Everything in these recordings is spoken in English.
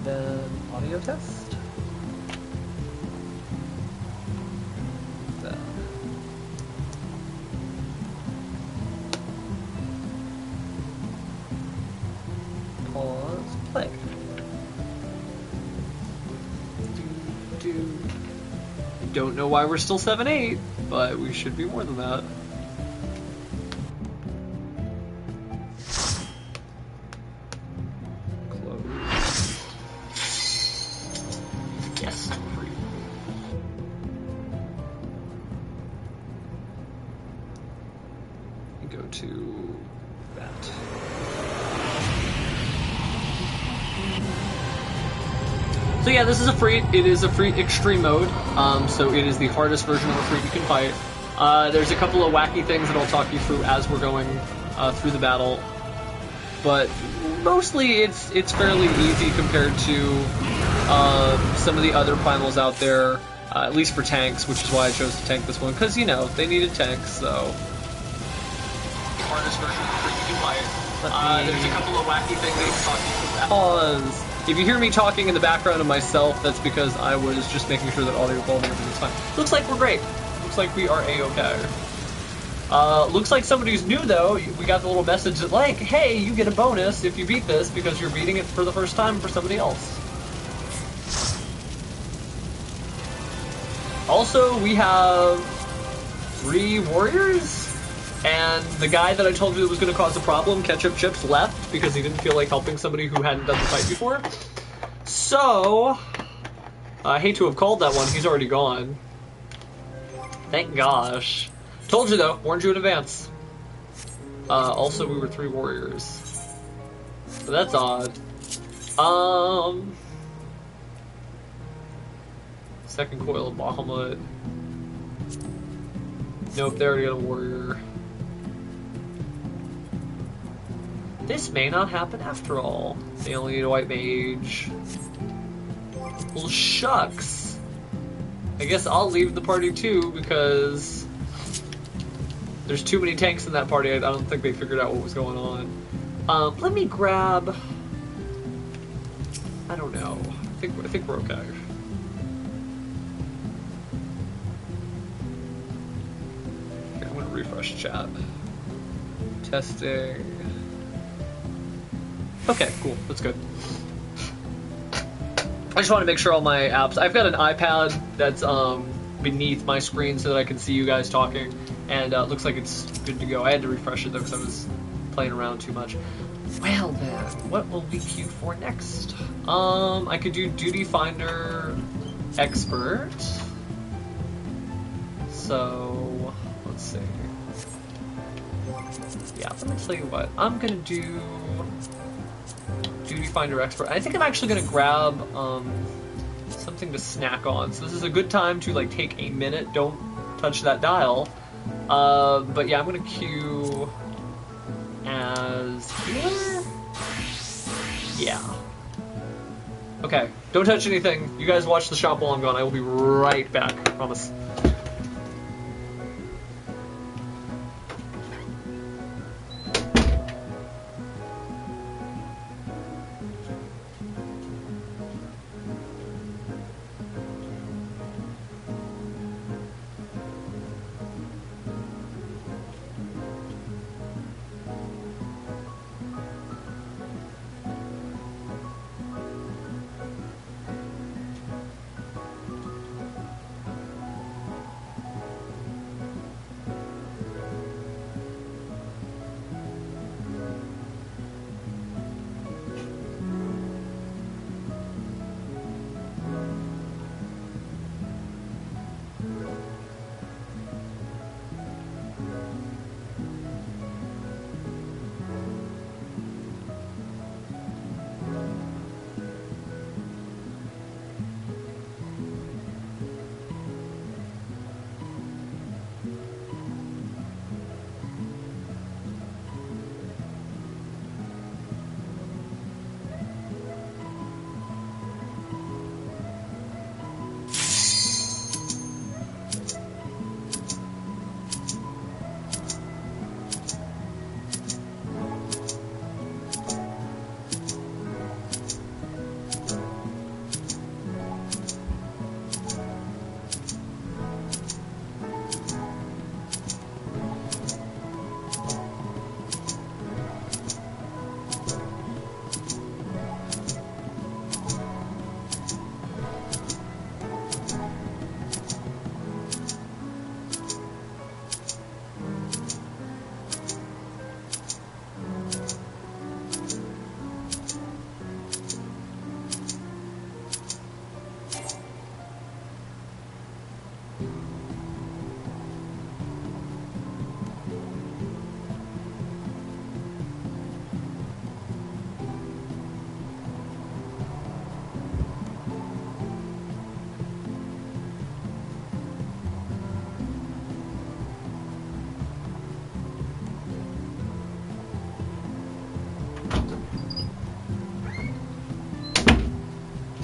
then audio test. Then pause, play. Don't know why we're still 7-8, but we should be more than that. Close. Yes, free. And go to that. So yeah, this is a free. It is a free extreme mode. So it is the hardest version of a free you can fight. There's a couple of wacky things that I'll talk you through as we're going through the battle, but mostly it's fairly easy compared to some of the other primals out there. At least for tanks, which is why I chose to tank this one, because you know they needed tanks. So the hardest version of the free you can fight. There's a couple of wacky things that I'll talk you through. Pause. If you hear me talking in the background of myself, that's because I was just making sure that audio quality and everything's fine. Looks like we're great. Looks like we are A-okay. Looks like somebody who's new, though. We got the little message that, like, hey, you get a bonus if you beat this because you're beating it for the first time for somebody else. Also, we have 3 warriors, and the guy that I told you that was going to cause a problem, Ketchup Chips, left because he didn't feel like helping somebody who hadn't done the fight before. So, I hate to have called that one. He's already gone. Thank gosh. Told you though, warned you in advance. Also, we were 3 warriors. So that's odd. Second Coil of Bahamut. Nope, they already got a warrior. This may not happen after all. They only need a white mage. Well, shucks. I guess I'll leave the party too, because there's too many tanks in that party. I don't think they figured out what was going on. Let me grab... I don't know. I think we're okay. Okay, I'm gonna refresh chat. Testing. Okay, cool. That's good. I just want to make sure all my apps... I've got an iPad that's beneath my screen so that I can see you guys talking, and it looks like it's good to go. I had to refresh it, though, because I was playing around too much. Well, then, what will we queue for next? I could do Duty Finder Expert. So, let's see. Yeah, let me tell you what. I'm going to do... Duty Finder Expert. I think I'm actually going to grab something to snack on. So this is a good time to like take a minute. Don't touch that dial. But yeah, I'm going to queue as here. Yeah. Okay. Don't touch anything. You guys watch the shop while I'm gone. I will be right back. I promise.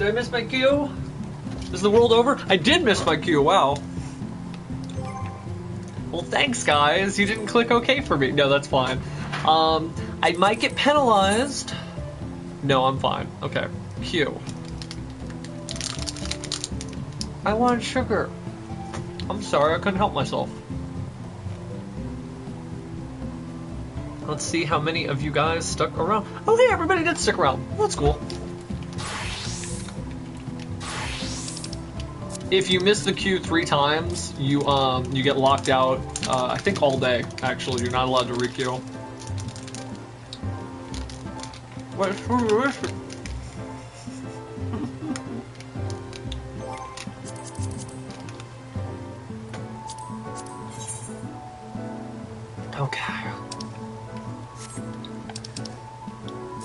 Did I miss my cue? Is the world over? I did miss my cue, wow. Well, thanks, guys. You didn't click OK for me. No, that's fine. I might get penalized. No, I'm fine. Okay. Q. I wanted sugar. I'm sorry, I couldn't help myself. Let's see how many of you guys stuck around. Oh, hey, everybody did stick around. That's cool. If you miss the queue 3 times, you get locked out. I think all day. Actually, you're not allowed to re-queue. What? Okay.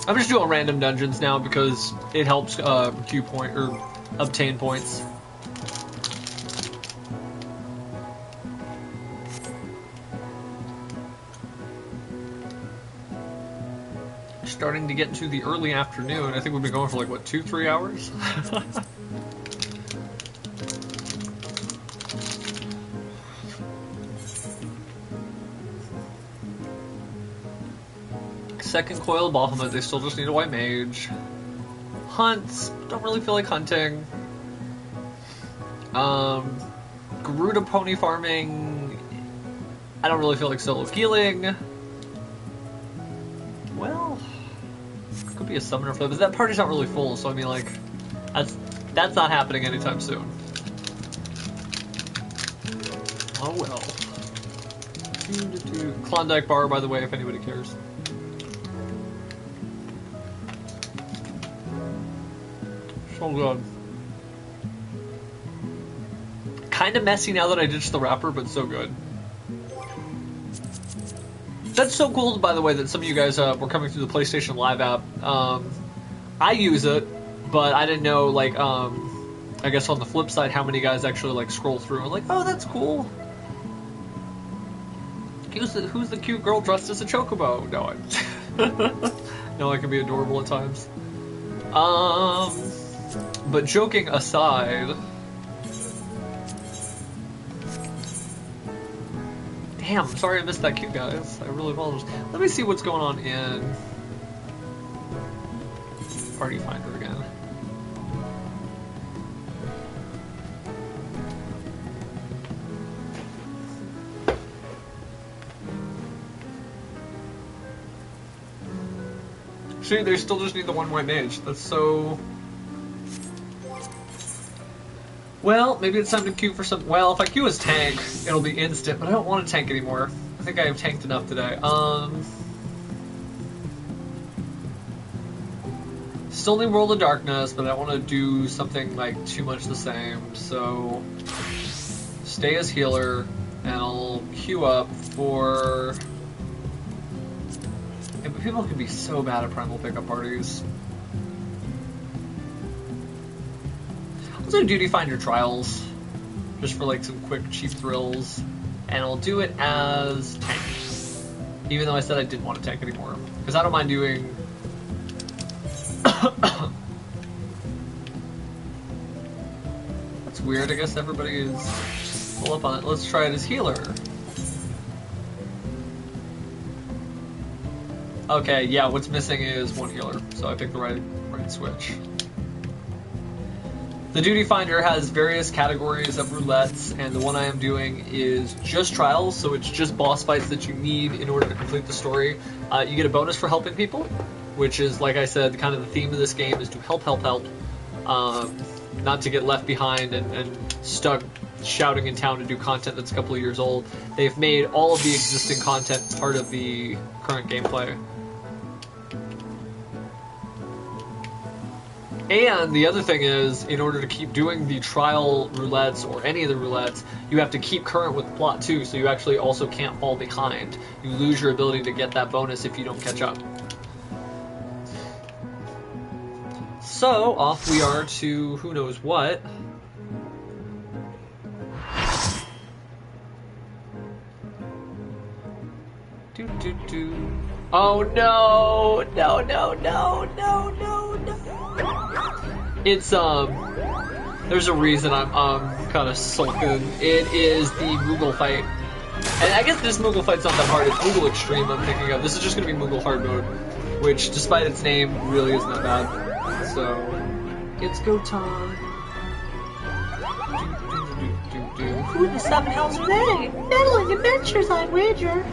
I'm just doing random dungeons now because it helps queue point or obtain points. Starting to get into the early afternoon. I think we've been going for like what, 2-3 hours? Second Coil Bahamut, they still just need a white mage. Hunts, don't really feel like hunting. Garuda pony farming, I don't really feel like solo healing. Well, could be a summoner flip, but that party's not really full, so I mean like, that's not happening anytime soon. Oh well. Klondike bar, by the way, if anybody cares. So good. Kinda messy now that I ditched the wrapper, but so good. That's so cool, by the way, that some of you guys were coming through the PlayStation Live app. I use it, but I didn't know, like, I guess on the flip side, how many guys actually, like, scroll through and like, oh, that's cool. Who's the cute girl dressed as a Chocobo? No, no, I can be adorable at times. But joking aside... Damn, sorry I missed that cue, guys. I really apologize. Let me see what's going on in... Party Finder again. See, they still just need the one white mage. That's so... Well, maybe it's time to queue for some... Well, if I queue as tank, it'll be instant, but I don't want to tank anymore. I think I have tanked enough today. Still need World of Darkness, but I don't want to do something like too much the same, so... Stay as healer, and I'll queue up for... Yeah, but people can be so bad at primal pickup parties. I'll do Duty Finder Trials, just for like some quick, cheap thrills, and I'll do it as tank, even though I said I didn't want to tank anymore, because I don't mind doing... That's weird, I guess everybody is full up on it. Let's try it as healer. Okay, yeah, what's missing is one healer, so I picked the right switch. The Duty Finder has various categories of roulettes, and the one I am doing is just trials, so it's just boss fights that you need in order to complete the story. You get a bonus for helping people, which is, like I said, kind of the theme of this game is to help. Not to get left behind and stuck shouting in town to do content that's a couple of years old. They've made all of the existing content part of the current gameplay. And the other thing is, in order to keep doing the trial roulettes or any of the roulettes, you have to keep current with the plot too, so you actually also can't fall behind. You lose your ability to get that bonus if you don't catch up. So, off we are to who knows what. Oh no! No. It's, there's a reason I'm kind of sulking. It is the Moogle fight. And I guess this Moogle fight's not that hard. It's Moogle Extreme I'm thinking of. This is just gonna be Moogle Hard Mode, which, despite its name, really isn't that bad. So, it's go time. Who in the seven hells are they? Meddling adventures, I wager.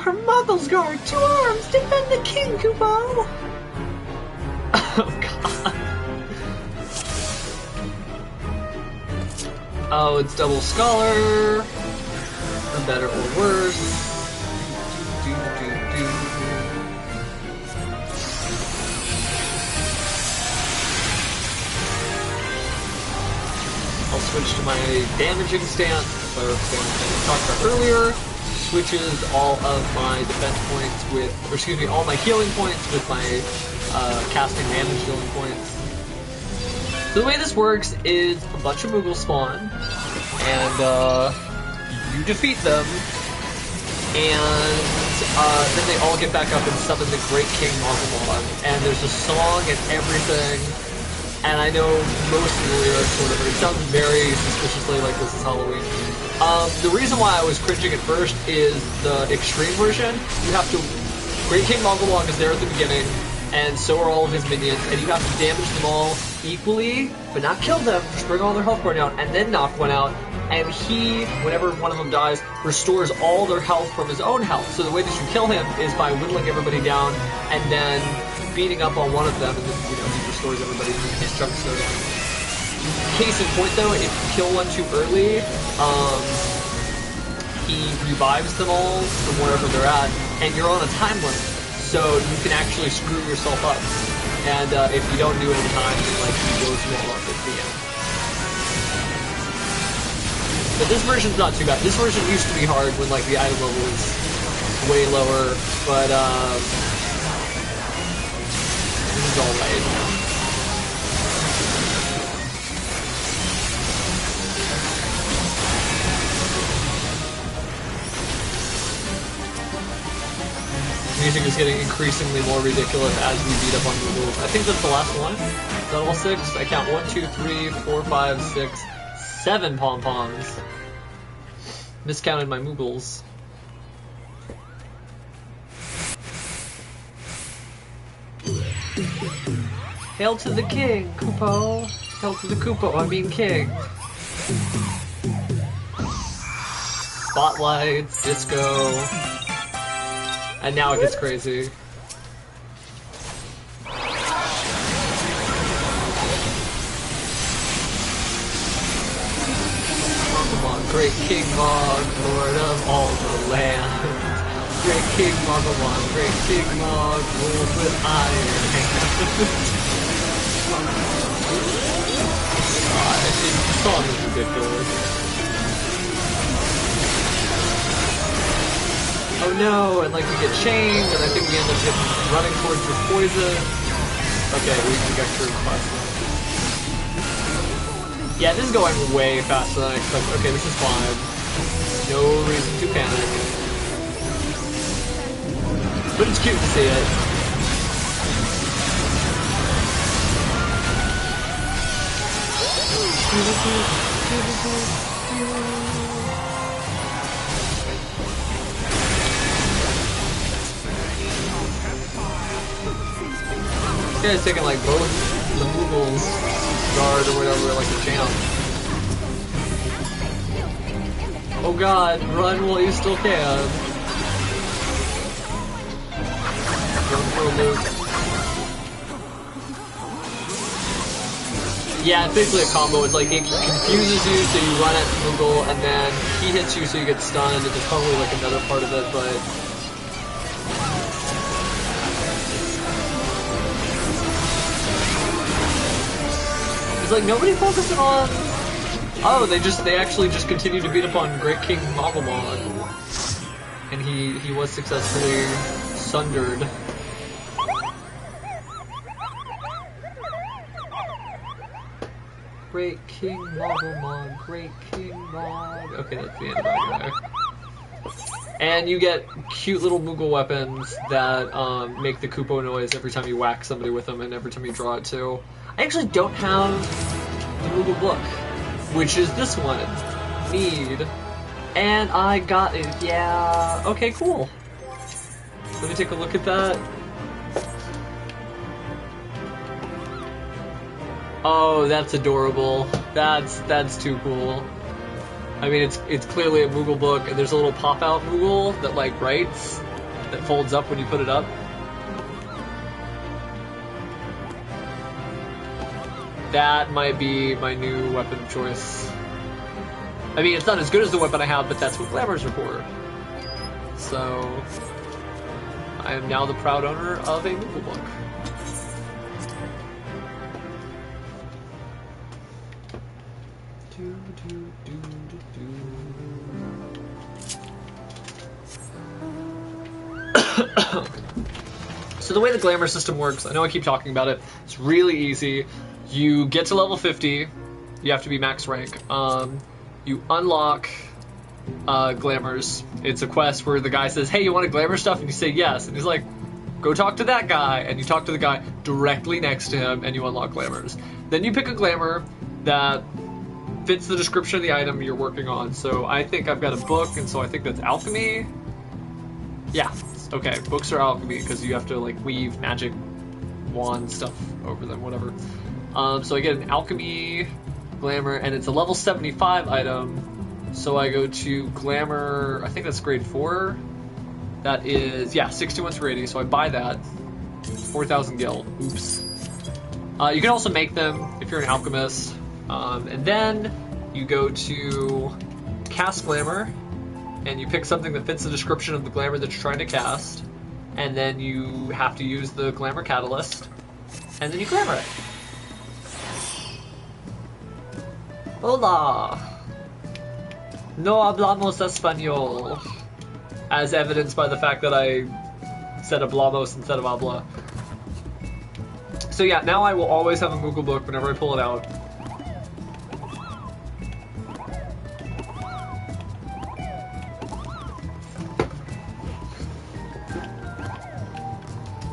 Muggles guard, 2 arms, defend the king, Kupo! Oh god. Oh, it's double scholar. For better or worse. I'll switch to my damaging stance, whatever stance I talked about earlier. Switches all of my defense points with, or excuse me, all my healing points with my casting damage healing points. So the way this works is a bunch of Moogles spawn, and you defeat them, and then they all get back up and summon the Great King Mogulon, and there's a song and everything, and I know most of the lyrics, or whatever. It sounds very suspiciously like this is Halloween. The reason why I was cringing at first is the extreme version. You have to... Great King Mogulon is there at the beginning, and so are all of his minions, and you have to damage them all equally, but not kill them, just bring all their health bar down, and then knock one out, and he, whenever one of them dies, restores all their health from his own health. So the way that you kill him is by whittling everybody down, and then beating up on one of them, and then, you know, he restores everybody in his chunks of them. Case in point though, if you kill one too early, he revives them all from wherever they're at, and you're on a time limit, so you can actually screw yourself up. And if you don't do it in time, then like he blows you all up at the end. But this version's not too bad. This version used to be hard when like the item level was way lower, but this is alright. Music is getting increasingly more ridiculous as we beat up on Moogles. I think that's the last one. Is that all 6? I count 1, 2, 3, 4, 5, 6, 7 pom-poms. Miscounted my Moogles. Hail to the king, Kupo! Hail to the Kupo, I mean king! Spotlights, disco... And now it gets crazy. Come on, Great King Mog, Lord of all the land. Great King Mogulon, Great King Mog, rules with iron hand. The song is ridiculous. Oh no, and like we get chained, and I think we end up running towards this poison. Okay, we got through fast. Yeah, this is going way faster than I expected. Okay, this is fine. No reason to panic. But it's cute to see it. This guy's taking like both the Moogles guard or whatever, like a champ. Oh god, run while you still can. Run for a loop. Yeah, it's basically a combo. It's like it confuses you so you run at the Moogle, and then he hits you so you get stunned, and there's probably like another part of it, but... Like nobody focusing on. Oh, they actually just continue to beat up on Great King Mogulon, and he was successfully sundered. Great King Mogulon, Great King Mog. Okay, that's the end of that guy. And you get cute little Moogle weapons that make the Koopo noise every time you whack somebody with them and every time you draw it too. I actually don't have the Moogle book, which is this one. Need. And I got it. Yeah. Okay, cool. Let me take a look at that. Oh, that's adorable. That's too cool. I mean, it's clearly a Moogle book, and there's a little pop-out Moogle that, like, writes, that folds up when you put it up. That might be my new weapon of choice. I mean, it's not as good as the weapon I have, but that's what glamours are for. So, I am now the proud owner of a Moogle book. So the way the glamour system works, I know I keep talking about it, it's really easy. You get to level 50, you have to be max rank. You unlock glamours. It's a quest where the guy says, hey, you want to glamour stuff? And you say yes. And he's like, go talk to that guy. And you talk to the guy directly next to him and you unlock glamours. Then you pick a glamour that fits the description of the item you're working on. So I think I've got a book, and so I think that's alchemy. Yeah, okay, books are alchemy because you have to like weave magic wand stuff over them, whatever. So I get an alchemy glamour, and it's a level 75 item. So I go to glamour, I think that's grade 4. That is, yeah, 61 to 80, so I buy that. 4,000 gil, oops. You can also make them if you're an alchemist. And then you go to cast glamour, and you pick something that fits the description of the glamour that you're trying to cast, and then you have to use the glamour catalyst, and then you glamour it. Hola! No hablamos español. As evidenced by the fact that I said hablamos instead of habla. So yeah, now I will always have a Moogle book whenever I pull it out.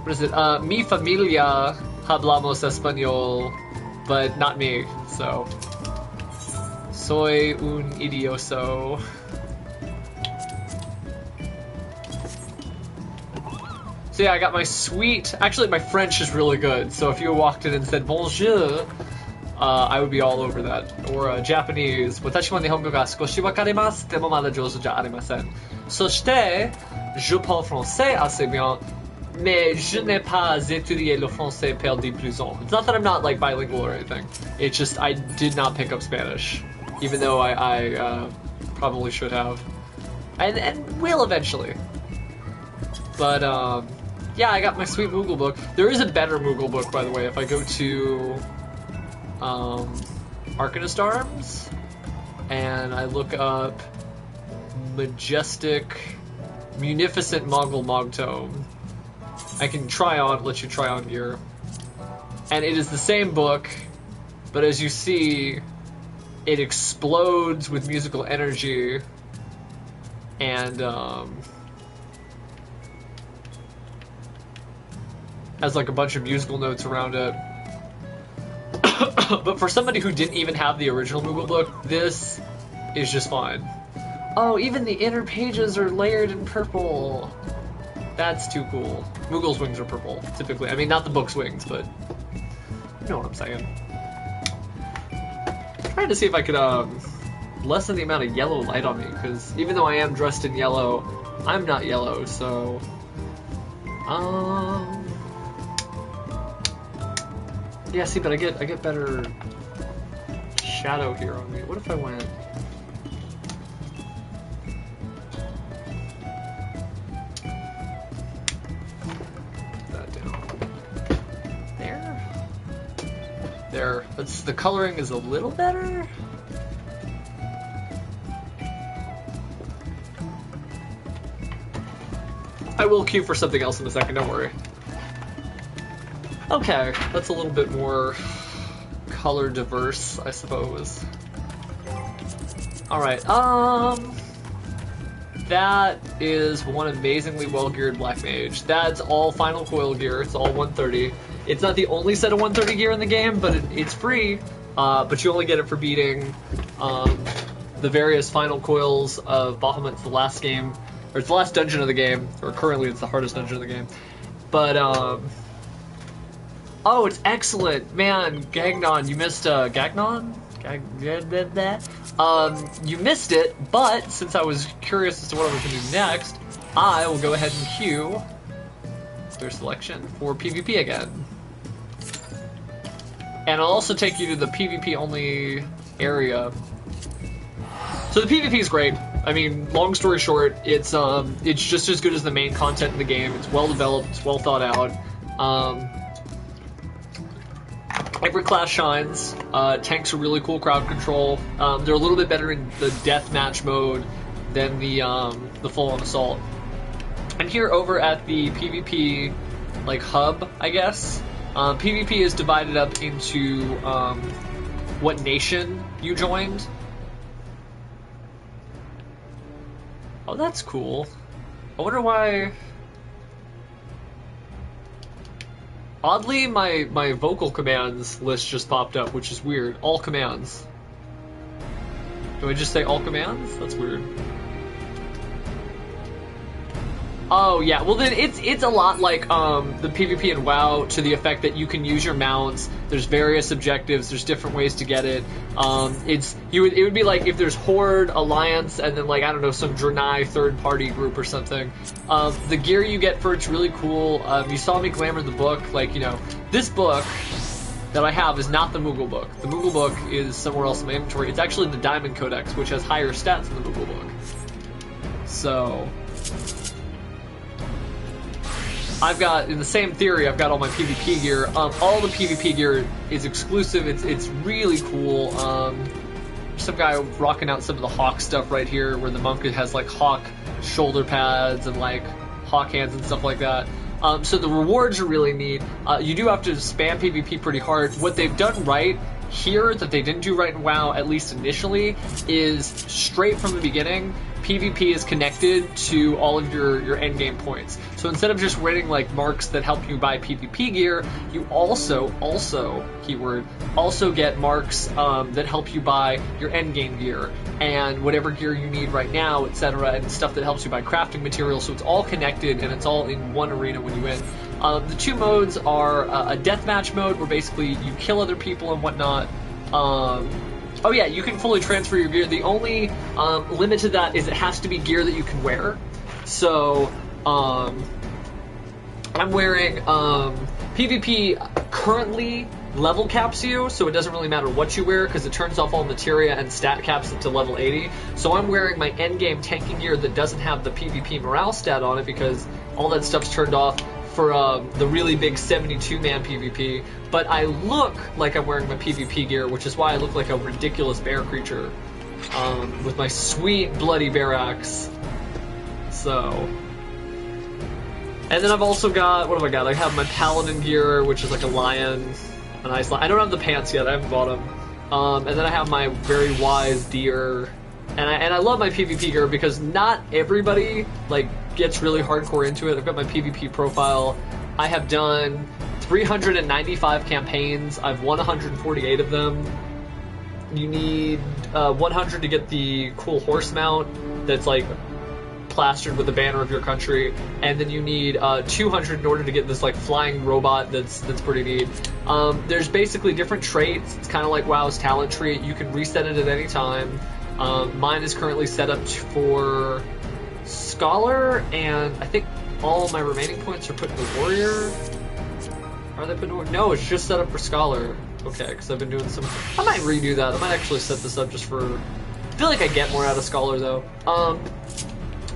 What is it? Mi familia hablamos español, but not me, so. Soy un idioso. So yeah, I got my sweet... Actually, my French is really good, so if you walked in and said bonjour, I would be all over that. Or Japanese. Watashi wa nihongo ga skoshi wakarimasu, demo mada jouzu ja arimasen. Soshite, je parle français assez bien, mais je n'ai pas étudié le français per 10 ans. It's not that I'm not like bilingual or anything. It's just I did not pick up Spanish, even though I probably should have, and will eventually. But yeah, I got my sweet Moogle book. There is a better Moogle book, by the way. If I go to Arcanist Arms and I look up Majestic Munificent Mongol Mogtome, I can let you try on gear. And it is the same book, but as you see, it explodes with musical energy, and has like a bunch of musical notes around it. But for somebody who didn't even have the original Moogle book, this is just fine. Oh, even the inner pages are layered in purple. That's too cool. Moogle's wings are purple, typically. I mean, not the book's wings, but you know what I'm saying. I'm trying to see if I could lessen the amount of yellow light on me, because even though I am dressed in yellow, I'm not yellow, so... Yeah, see, but I get better shadow here on me. What if I went... There. The coloring is a little better. I will queue for something else in a second, don't worry. Okay, that's a little bit more color diverse, I suppose. Alright, that is one amazingly well-geared Black Mage. That's all final coil gear. It's all 130. It's not the only set of 130 gear in the game, but it's free. But you only get it for beating the various final coils of Bahamut, the last game, or it's the last dungeon of the game, or currently it's the hardest dungeon of the game. But, oh, it's excellent! Man, Gagnon, you missed, Gagnon? You missed it, but since I was curious as to what I was going to do next, I will go ahead and queue their selection for PvP again. And I'll also take you to the PvP only area. So the PvP is great. I mean, long story short, it's just as good as the main content in the game. It's well developed, it's well thought out. Every class shines. Tanks are really cool crowd control. They're a little bit better in the deathmatch mode than the full-on assault. And here over at the PvP like hub, I guess, PvP is divided up into what nation you joined. Oh, that's cool. I wonder why. Oddly, my vocal commands list just popped up, which is weird. All commands. Do I just say all commands? That's weird. Oh yeah, well then it's a lot like the PvP in WoW, to the effect that you can use your mounts. There's various objectives. There's different ways to get it. It would be like if there's Horde, Alliance, and then like I don't know, some Draenei third party group or something. The gear you get for it's really cool. You saw me glamour the book. Like, you know, this book that I have is not the Moogle book. The Moogle book is somewhere else in my inventory. It's actually the Diamond Codex, which has higher stats than the Moogle book. So I've got, in the same theory, I've got all my PvP gear. All the PvP gear is exclusive. It's really cool. Some guy rocking out some of the Hawk stuff right here, where the monk has like Hawk shoulder pads and like Hawk hands and stuff like that. So the rewards are really neat. You do have to spam PvP pretty hard. What they've done right here that they didn't do right in WoW, at least initially, is straight from the beginning, PvP is connected to all of your endgame points. So instead of just rating like marks that help you buy PvP gear, you also get marks that help you buy your endgame gear and whatever gear you need right now, etc., and stuff that helps you buy crafting materials. So it's all connected and it's all in one arena when you win. The two modes are a deathmatch mode, where basically you kill other people and whatnot. Oh yeah, you can fully transfer your gear. The only limit to that is it has to be gear that you can wear. So I'm wearing PvP currently level caps you, so it doesn't really matter what you wear because it turns off all materia and stat caps it to level 80. So I'm wearing my endgame tanking gear that doesn't have the PvP morale stat on it because all that stuff's turned off for the really big 72-man PvP, but I look like I'm wearing my PvP gear, which is why I look like a ridiculous bear creature with my sweet bloody bear axe. So, and then I've also got, what have I got? I have my paladin gear, which is like a lion, an ice lion. I don't have the pants yet, I haven't bought them. And then I have my very wise deer. And I love my PvP gear because not everybody like gets really hardcore into it. I've got my PvP profile. I have done 395 campaigns. I've won 148 of them. You need 100 to get the cool horse mount that's like plastered with the banner of your country, and then you need 200 in order to get this like flying robot that's pretty neat. There's basically different traits. It's kind of like WoW's talent tree. You can reset it at any time. Mine is currently set up for Scholar, and I think all my remaining points are put into Warrior. Are they put into Warrior? No, it's just set up for Scholar. Okay, because I've been doing some... I might redo that. I might actually set this up just for... I feel like I get more out of Scholar, though.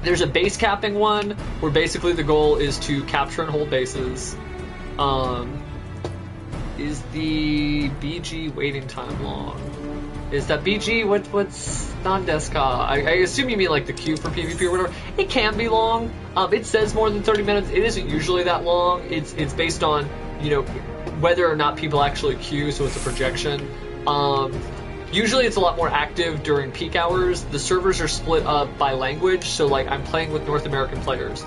There's a base capping one, where basically the goal is to capture and hold bases. Is the BG waiting time long? Is that BG, what's non-deska? I assume you mean like the queue for PvP or whatever. It can be long. It says more than 30 minutes. It isn't usually that long. It's based on, you know, whether or not people actually queue, so it's a projection. Usually it's a lot more active during peak hours. The servers are split up by language, so like I'm playing with North American players.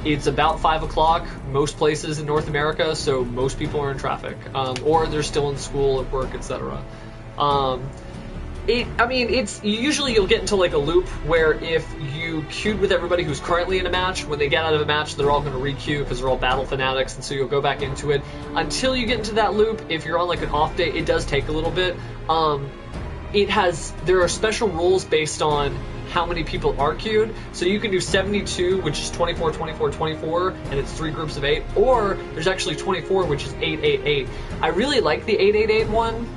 It's about 5 o'clock most places in North America, so most people are in traffic, or they're still in school, at work, etc. Usually you'll get into like a loop where if you queued with everybody who's currently in a match, when they get out of a match, they're all going to re-queue because they're all battle fanatics, and so you'll go back into it. Until you get into that loop, if you're on like an off day, it does take a little bit. There are special rules based on how many people are queued. So you can do 72, which is 24, 24, 24, and it's 3 groups of 8, or there's actually 24, which is 8, 8, 8. I really like the 8, 8, 8 one.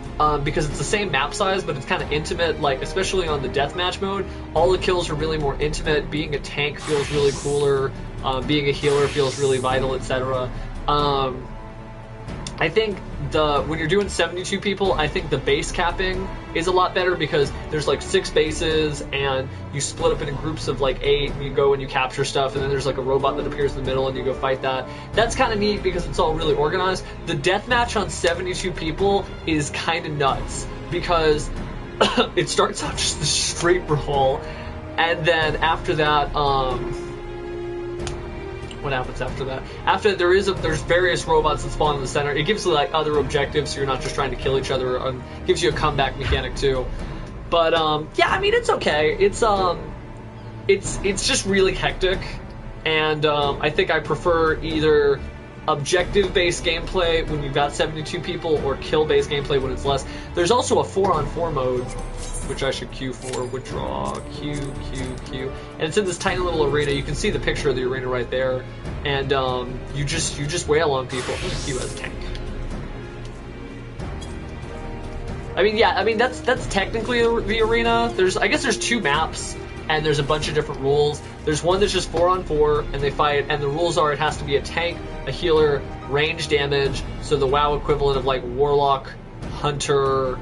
Because it's the same map size, but it's kind of intimate, like especially on the deathmatch mode. All the kills are really more intimate. Being a tank feels really cooler. Being a healer feels really vital, etc. I think when you're doing 72 people, I think the base capping is a lot better because there's like 6 bases and you split up into groups of like 8 and you go and you capture stuff, and then there's like a robot that appears in the middle and you go fight that. That's kind of neat because it's all really organized. The deathmatch on 72 people is kind of nuts because it starts out just the straight brawl, and then after that, what happens after that? After there's various robots that spawn in the center. It gives you like other objectives, so you're not just trying to kill each other. Gives you a comeback mechanic too. But yeah, I mean it's okay. It's just really hectic, and I think I prefer either objective-based gameplay when you've got 72 people, or kill-based gameplay when it's less. There's also a 4-on-4 mode, which I should queue for. Withdraw, queue, and it's in this tiny little arena. You can see the picture of the arena right there, and you just wail on people. I'm gonna queue as a tank. I mean that's technically the arena. I guess there's 2 maps, and there's a bunch of different rules. There's one that's just 4-on-4, and they fight, and the rules are it has to be a tank, a healer, range damage, so the WoW equivalent of like Warlock, Hunter,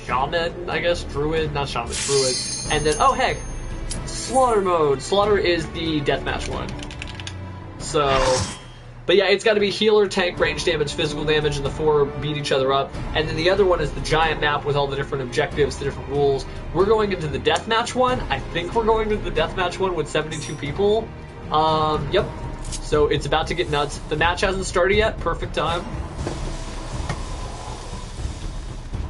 Shaman, I guess, Druid, not Shaman, Druid, and then, oh hey, Slaughter mode. Slaughter is the deathmatch one. So, but yeah, it's got to be healer, tank, range damage, physical damage, and the 4 beat each other up. And then the other one is the giant map with all the different objectives, the different rules. We're going into the deathmatch one. I think we're going into the deathmatch one with 72 people. Yep. So it's about to get nuts. The match hasn't started yet. Perfect time.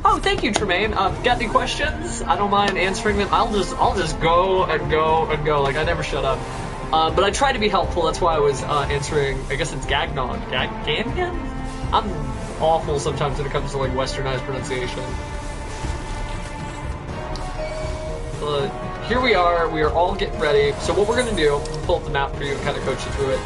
Oh, thank you, Tremaine. Got any questions? I don't mind answering them. I'll just go and go and go. Like I never shut up. But I try to be helpful. That's why I was answering. I guess it's Gagnon. Gagnon? I'm awful sometimes when it comes to like westernized pronunciation. Here we are. We are all getting ready. So what we're gonna do? I'll pull up the map for you and kind of coach you through it.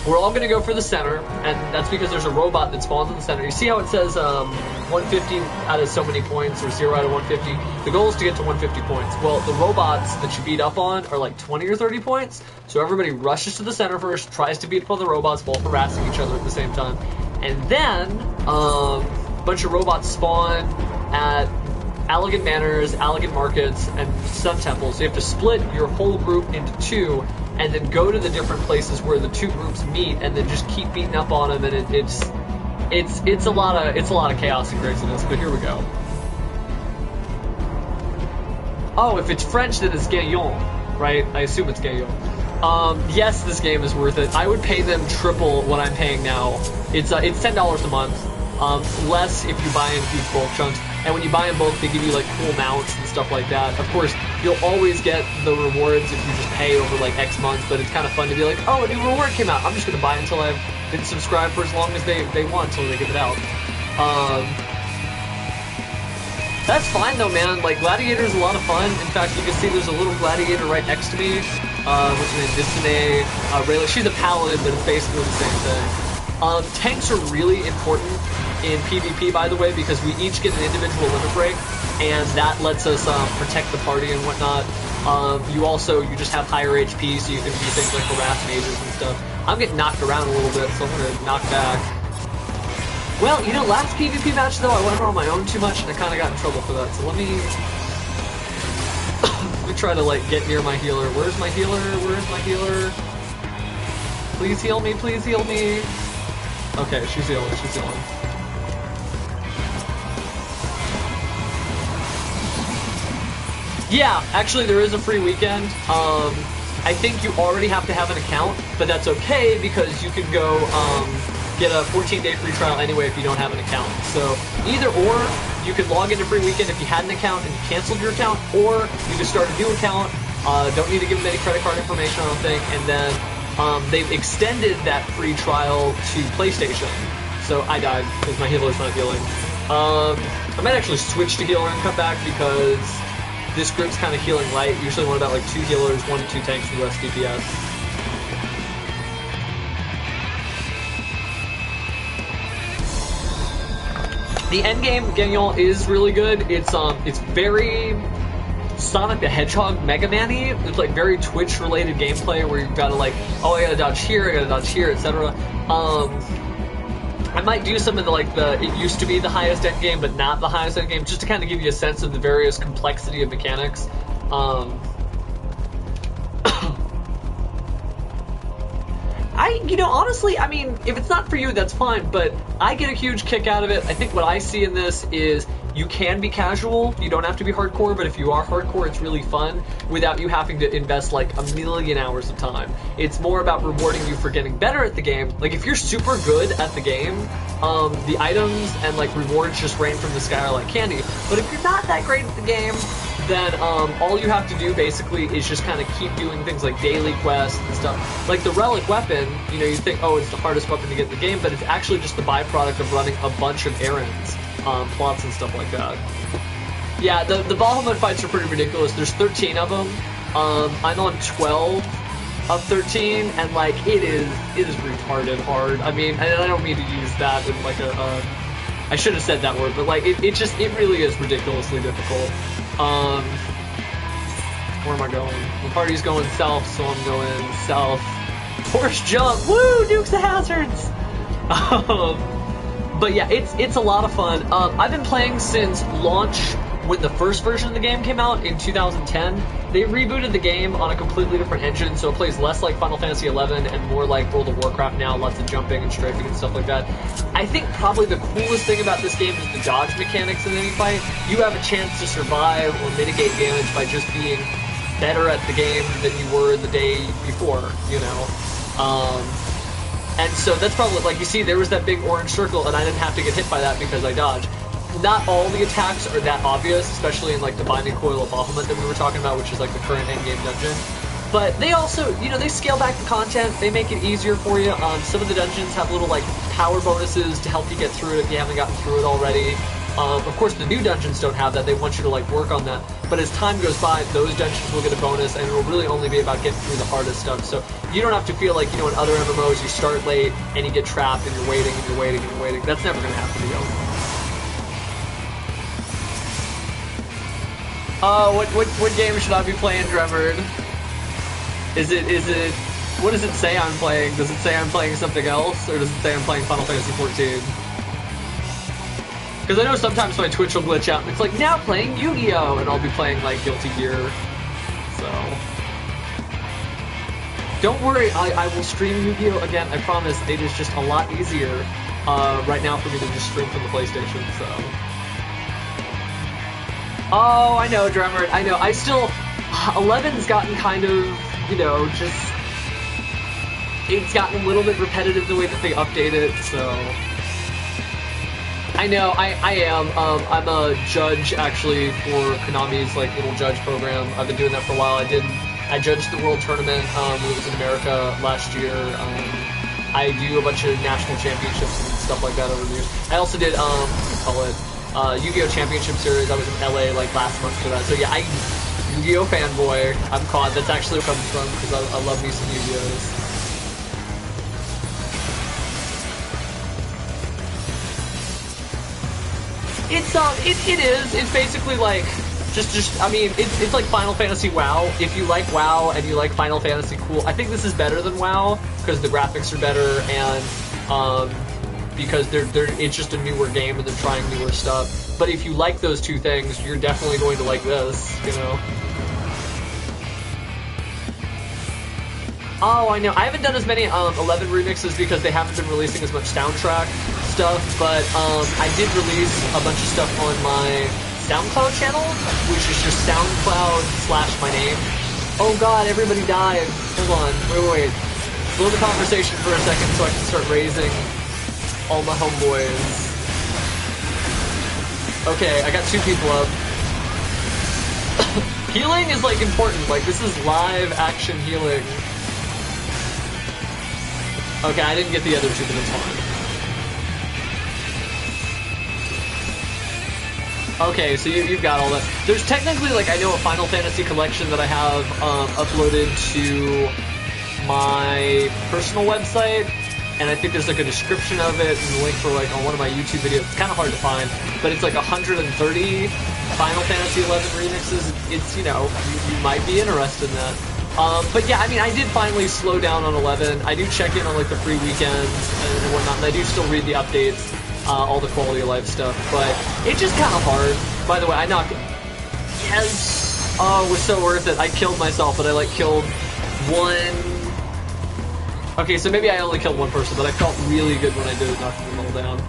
We're all going to go for the center, and that's because there's a robot that spawns in the center. You see how it says 150 out of so many points, or 0 out of 150? The goal is to get to 150 points. Well, the robots that you beat up on are like 20 or 30 points, so everybody rushes to the center first, tries to beat up on the robots while harassing each other at the same time. And then, a bunch of robots spawn at Allegan Manors, Allegan Markets, and Sun Temples. So you have to split your whole group into 2, and then go to the different places where the 2 groups meet, and then just keep beating up on them. And it's a lot of chaos and craziness. But here we go. Oh, if it's French, then it's Gaillon, right? I assume it's Gaillon. Yes, this game is worth it. I would pay them triple what I'm paying now. It's $10 a month. Less if you buy in huge bulk chunks. And when you buy in bulk, they give you like cool mounts and stuff like that. Of course, you'll always get the rewards if you just pay over like X months, but it's kind of fun to be like, oh, a new reward came out. I'm just going to buy until I've been subscribed for as long as they want until they give it out. That's fine though, man. Like, Gladiator is a lot of fun. In fact, you can see there's a little Gladiator right next to me, which is Disney. Rayla. She's a paladin, but it's basically the same thing. Tanks are really important in PvP, by the way, because we each get an individual limit break, and that lets us protect the party and whatnot. You just have higher HP, so you can do things like harass mages and stuff. I'm getting knocked around a little bit, so I'm gonna knock back. Well, last PvP match though, I went on my own too much, and I kind of got in trouble for that. So let me try to like get near my healer. Where's my healer? Where's my healer? Please heal me. Please heal me. Okay, she's healing, she's healing. Yeah, actually there is a free weekend. I think you already have to have an account, but that's okay because you can go get a 14-day free trial anyway if you don't have an account. So either or, you could log into free weekend if you had an account and you canceled your account, or you could start a new account. Don't need to give them any credit card information, I don't think, and then they've extended that free trial to PlayStation. So I died because my healer's not healing. I might actually switch to healer and come back because this group's kind of healing light. Usually want about like 2 healers, 1 to 2 tanks with less DPS. The end game, Genial, is really good. It's very Sonic the Hedgehog Mega Man-y. It's like very Twitch related gameplay where you've got to like, oh, I gotta dodge here, etc. I might do some of the it used to be the highest end game, but not the highest end game, just to kind of give you a sense of the various complexity of mechanics. Honestly, I mean, if it's not for you, that's fine, but I get a huge kick out of it. I think what I see in this is you can be casual, you don't have to be hardcore, but if you are hardcore, it's really fun without you having to invest like 1,000,000 hours of time. It's more about rewarding you for getting better at the game. Like if you're super good at the game, the items and like rewards just rain from the sky like candy. But if you're not that great at the game, then all you have to do basically is just kind of keep doing things like daily quests and stuff. Like the relic weapon, you think, oh, it's the hardest weapon to get in the game, but it's actually just the byproduct of running a bunch of errands, plots and stuff like that. Yeah, the Bahamut fights are pretty ridiculous. There's 13 of them. I'm on 12 of 13, and like it is retarded hard. I mean, I don't mean to use that in like I should have said that word, but like it really is ridiculously difficult. Where am I going? The party's going south, so I'm going south. Horse jump! Woo! Dukes of Hazards! But yeah, it's a lot of fun. I've been playing since launch when the first version of the game came out in 2010. They rebooted the game on a completely different engine, so it plays less like Final Fantasy XI and more like World of Warcraft now, lots of jumping and strafing and stuff like that. I think probably the coolest thing about this game is the dodge mechanics in any fight. You have a chance to survive or mitigate damage by just being better at the game than you were the day before, and so that's probably, like you see, there was that big orange circle and I didn't have to get hit by that because I dodged. Not all the attacks are that obvious, especially in like the Binding Coil of Bahamut that we were talking about, which is like the current endgame dungeon. But they also, they scale back the content, they make it easier for you. Some of the dungeons have little like power bonuses to help you get through it if you haven't gotten through it already. Of course, the new dungeons don't have that, they want you to like work on that. But as time goes by, those dungeons will get a bonus, and it will really only be about getting through the hardest stuff. So you don't have to feel like, in other MMOs, you start late and you get trapped and you're waiting and you're waiting and you're waiting. That's never going to happen to you. What game should I be playing, Dremord? Is it, what does it say I'm playing? Does it say I'm playing something else, or does it say I'm playing Final Fantasy XIV? Because I know sometimes my Twitch will glitch out, and it's like, now playing Yu-Gi-Oh! And I'll be playing, like, Guilty Gear, so... Don't worry, I will stream Yu-Gi-Oh! Again, I promise. It is just a lot easier right now for me to just stream from the PlayStation, so... Oh, I know, Dremmer. I know. I still... 11's gotten kind of, just... It's gotten a little bit repetitive the way that they update it, so... I know, I am. I'm a judge, actually, for Konami's, like, little judge program. I've been doing that for a while. I judged the World Tournament when it was in America last year. I do a bunch of national championships and stuff like that over the years. I also did, Yu-Gi-Oh! Championship Series. I was in LA, like, last month for that. So, yeah, Yu-Gi-Oh! Fanboy. I'm caught. That's actually where it comes from, because I love me some Yu-Gi-Ohs. It is. It's basically like, I mean, it's like Final Fantasy WoW. If you like WoW and you like Final Fantasy, cool. I think this is better than WoW, because the graphics are better, and, because it's just a newer game and they're trying newer stuff. But if you like those two things, you're definitely going to like this, Oh, I know. I haven't done as many 11 remixes because they haven't been releasing as much soundtrack stuff, but I did release a bunch of stuff on my SoundCloud channel, which is just SoundCloud/my name. Oh god, everybody died. Hold on. Wait. Slow the conversation for a second so I can start raising all my homeboys. Okay, I got 2 people up. Healing is, like, important. Like, this is live action healing. Okay, I didn't get the other 2, but it's fine. Okay, so you've got all that. There's technically, like, I know a Final Fantasy collection that I have uploaded to my personal website, and I think there's, like, a description of it and a link for, like, on one of my YouTube videos. It's kind of hard to find, but it's, like, 130 Final Fantasy XI remixes. It's, you know, you might be interested in that. But yeah, I mean, I did finally slow down on 11. I do check in on, like, the free weekends and whatnot, and I do still read the updates, all the quality of life stuff, but it's just kind of hard. By the way, I knocked... Yes! Oh, it was so worth it. I killed myself, but I, like, killed one... Okay, so maybe I only killed one person, but I felt really good when I did it, knocking them all down.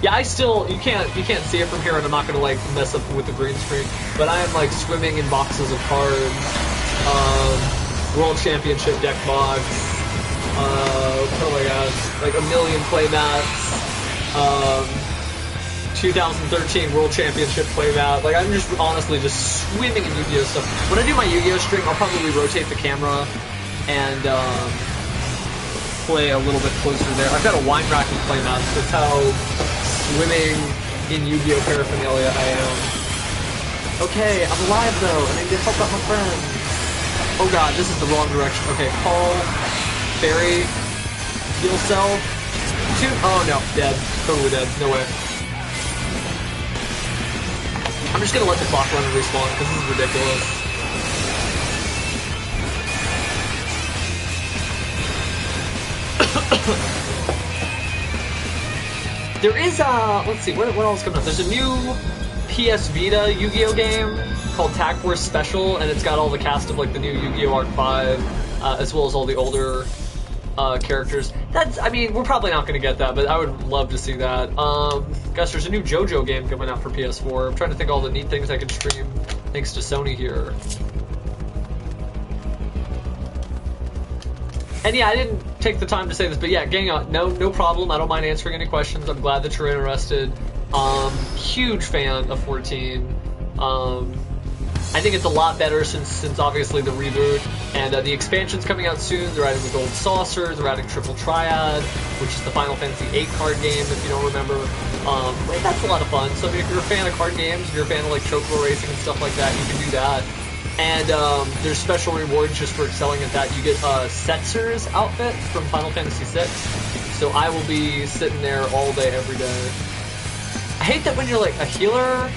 Yeah, I still, you can't see it from here, and I'm not gonna, like, mess up with the green screen, but I am, like, swimming in boxes of cards, World Championship deck box, oh my gosh, like, 1 million playmats, 2013 World Championship playmat. Like, I'm just honestly just swimming in Yu-Gi-Oh stuff. When I do my Yu-Gi-Oh stream, I'll probably rotate the camera and play a little bit closer there. I've got a wine racking playmat. That's how swimming in Yu-Gi-Oh paraphernalia I am. Okay, I'm alive though, and I need to help out my friends. Oh god, this is the wrong direction. Okay, call, fairy, heal self, shoot. Oh no, dead. Totally dead. No way. I'm just gonna let the clock run and respawn because this is ridiculous. There is let's see, what else coming up? There's a new PS Vita Yu-Gi-Oh game called Tag Force Special, and it's got all the cast of like the new Yu-Gi-Oh! Arc 5, as well as all the older characters. I mean, we're probably not going to get that, but I would love to see that. Gosh, there's a new JoJo game coming out for PS4. I'm trying to think of all the neat things I can stream thanks to Sony here. And yeah, I didn't take the time to say this, but yeah, gang, no problem. I don't mind answering any questions. I'm glad that you're interested. Huge fan of 14. I think it's a lot better since obviously the reboot, and the expansion's coming out soon. They're adding the Gold Saucer, they're adding Triple Triad, which is the Final Fantasy VIII card game, if you don't remember. That's a lot of fun. So I mean, if you're a fan of card games, if you're a fan of like Chocobro racing and stuff like that, you can do that. And there's special rewards just for excelling at that. You get Setzer's outfit from Final Fantasy VI. So I will be sitting there all day, every day. I hate that when you're like a healer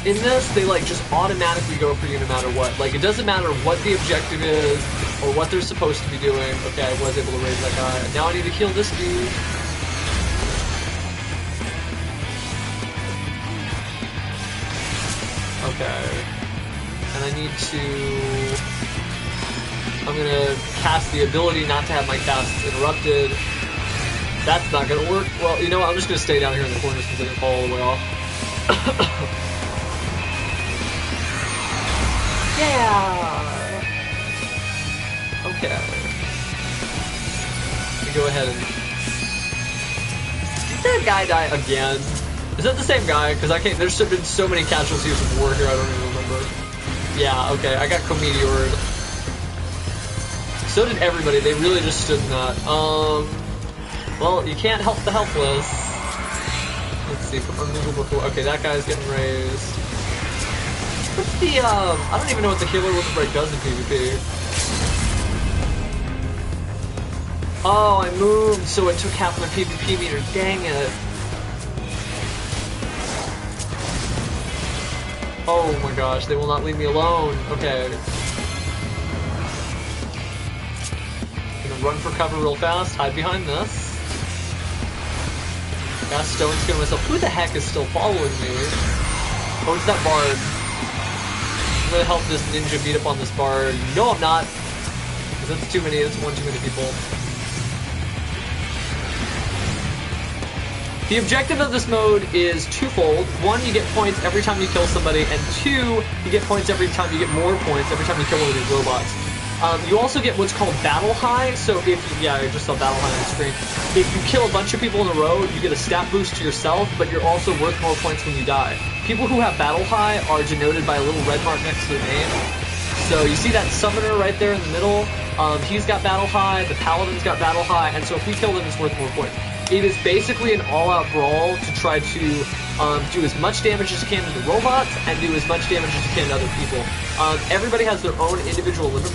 in this, they like just automatically go for you no matter what. Like, it doesn't matter what the objective is or what they're supposed to be doing. Okay, I was able to raise that guy. And now I need to heal this dude. Okay. And I need to... I'm gonna cast the ability not to have my casts interrupted. That's not gonna work. Well, you know what? I'm just gonna stay down here in the corner since I can fall all the way off. Yeah! Okay. Let me go ahead and... Did that guy die again? Is that the same guy? Because I can't... There's been so many casualties of war here, I don't even remember. Yeah, okay, I got Cometeored. So did everybody, they really just stood in that. Well, you can't help the helpless. Let's see, okay, that guy's getting raised. What's the, I don't even know what the healer with the break does in PvP. Oh, I moved, so it took half my PvP meter, dang it. Oh my gosh, they will not leave me alone. Okay. Gonna run for cover real fast, hide behind this. Got stones killing myself. Who the heck is still following me? Oh, it's that bard. I'm gonna help this ninja beat up on this bard. No, I'm not. because that's too many. That's one too many people. The objective of this mode is twofold. One, you get points every time you kill somebody, and two, you get points every time you get more points every time you kill one of these robots. You also get what's called Battle High, so if you, yeah, I just saw Battle High on the screen. If you kill a bunch of people in a row, you get a stat boost to yourself, but you're also worth more points when you die. People who have Battle High are denoted by a little red mark next to their name. So you see that Summoner right there in the middle? He's got Battle High, the Paladin's got Battle High, and so if we kill them, it's worth more points. It is basically an all-out brawl to try to do as much damage as you can to the robots and do as much damage as you can to other people. Everybody has their own individual limit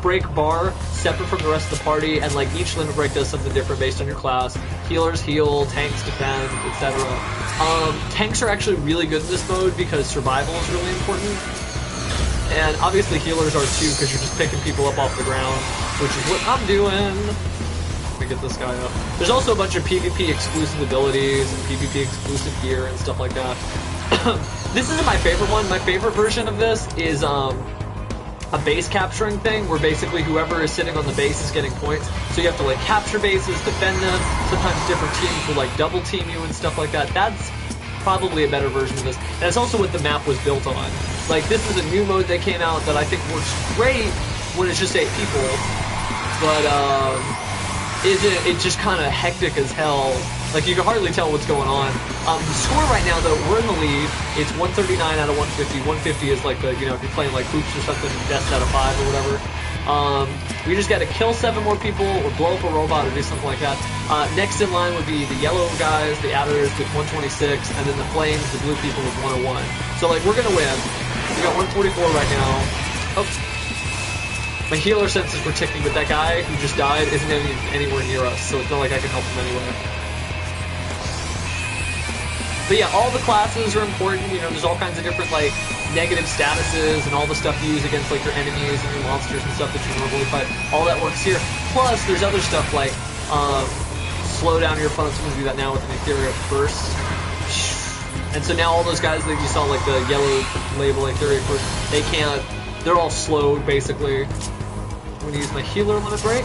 break bar separate from the rest of the party, and like each limit break does something different based on your class. Healers heal, tanks defend, etc. Tanks are actually really good in this mode because survival is really important. And obviously healers are too, because you're just picking people up off the ground, which is what I'm doing. Let me get this guy up. There's also a bunch of PvP exclusive abilities and PvP exclusive gear and stuff like that. This isn't my favorite one. My favorite version of this is a base capturing thing, where basically whoever is sitting on the base is getting points. So you have to like capture bases, defend them. Sometimes different teams will like double team you and stuff like that. That's probably a better version of this. And it's also what the map was built on. Like, this is a new mode that came out that I think works great when it's just 8 people. But it's just kind of hectic as hell. Like, you can hardly tell what's going on. The score right now, though, we're in the lead. It's 139 out of 150. 150 is like the, you know, if you're playing like hoops or something, best out of 5 or whatever. We just got to kill 7 more people or blow up a robot or do something like that. Next in line would be the yellow guys, the adders with 126, and then the flames, the blue people with 101. So, like, we're going to win. We got 144 right now. Oops. My healer senses were ticking, but that guy who just died isn't anywhere near us, so it's not like I can help him anyway. But yeah, all the classes are important. You know, there's all kinds of different, like, negative statuses and all the stuff you use against, like, your enemies and your monsters and stuff that you normally fight. All that works here. Plus, there's other stuff like, slow down your opponents. I'm going to do that now with an Ethereal Burst. And so now all those guys that you saw, like the yellow label Ethereal Burst, they can't, they're all slowed, basically. I'm going to use my healer limit break